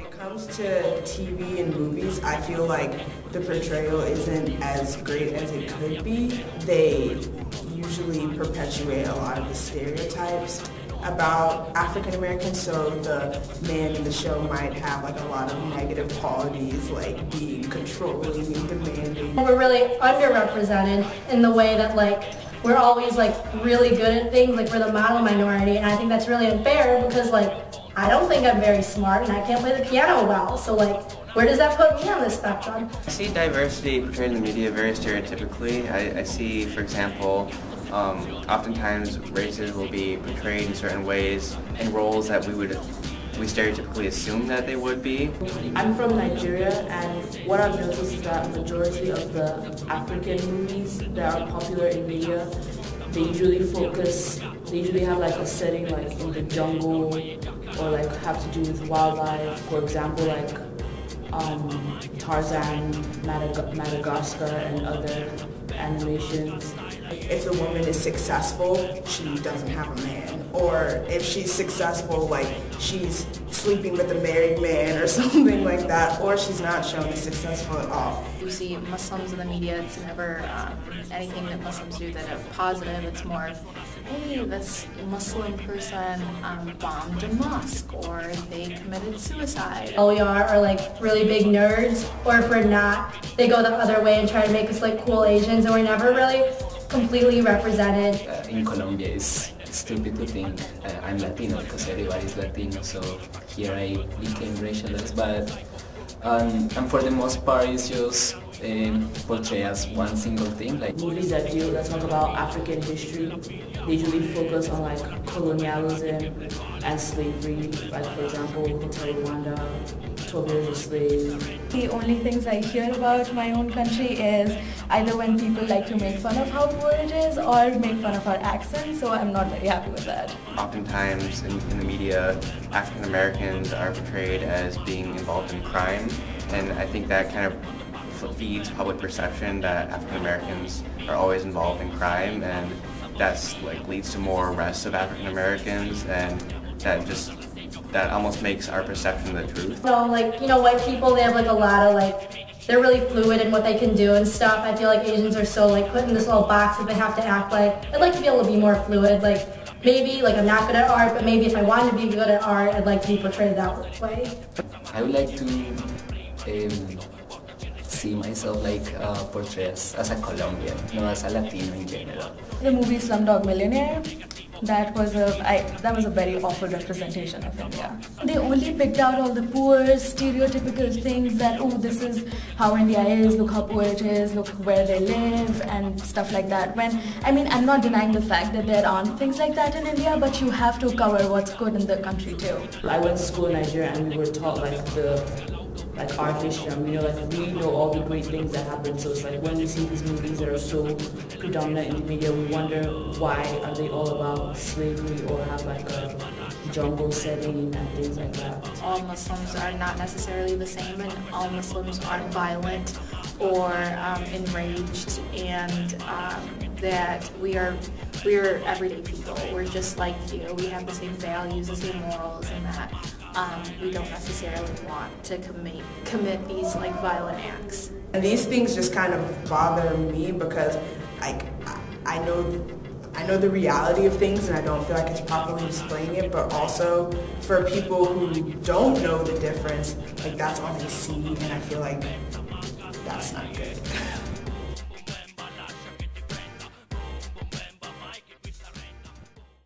it comes to TV and movies, I feel like the portrayal isn't as great as it could be. They usually perpetuate a lot of the stereotypes about African Americans, so the man in the show might have like a lot of negative qualities, like being controlling and demanding. We're really underrepresented in the way that like we're always like really good at things, like we're the model minority, and I think that's really unfair because like I don't think I'm very smart and I can't play the piano well, so like where does that put me on the spectrum? I see diversity portrayed in the media very stereotypically. I see, for example, oftentimes races will be portrayed in certain ways in roles that we stereotypically assume that they would be. I'm from Nigeria, and what I've noticed is that majority of the African movies that are popular in media, they usually have like a setting like in the jungle or like have to do with wildlife. For example, like Tarzan, Madagascar, and other animations. If the woman is successful, she doesn't have a man. Or if she's successful, like she's sleeping with a married man or something like that, or she's not shown as successful at all. You see Muslims in the media, it's never anything that Muslims do that are positive. It's more of, hey, this Muslim person bombed a mosque, or they committed suicide. All we are like really big nerds, or if we're not, they go the other way and try to make us like cool Asians, and we're never really completely represented. In Colombia, it's stupid to think I'm Latino because everybody's Latino, so here I became racialist, but and for the most part it's just portrayed as one single thing. Like movies that talk about African history, they usually focus on like colonialism and slavery, like for example Hotel Rwanda, 12 Years a Slave. The only things I hear about my own country is either when people like to make fun of how poor it is or make fun of our accent, so I'm not very happy with that. Oftentimes in the media, African Americans are portrayed as being involved in crime, and I think that kind of feeds public perception that African Americans are always involved in crime, and that's like leads to more arrests of African Americans, and that almost makes our perception of the truth. So like, you know, white people, they have like a lot of like, they're really fluid in what they can do and stuff. I feel like Asians are so like put in this little box that they have to act like. I'd like to be able to be more fluid. Like maybe like I'm not good at art, but maybe if I wanted to be good at art, I'd like to be portrayed that way. I would like to see myself like portrayed as a Colombian, not as a Latino in general. The movie Slumdog Millionaire, that was a very awful representation of India. They only picked out all the poor, stereotypical things that, oh, this is how India is, look how poor it is, look where they live, and stuff like that. When, I mean, I'm not denying the fact that there aren't things like that in India, but you have to cover what's good in the country too. I went to school in Nigeria and we were taught like our history, and we know all the great things that happened. So it's like when we see these movies that are so predominant in the media, we wonder why are they all about slavery or have like a jungle setting and things like that. All Muslims are not necessarily the same, and all Muslims aren't violent or enraged, and that we are everyday people. We're just like you. We have the same values, the same morals, and that we don't necessarily want to commit these like violent acts. And these things just kind of bother me because like I know the reality of things and I don't feel like it's properly displaying it, but also for people who don't know the difference, like that's all they see, and I feel like that's not good.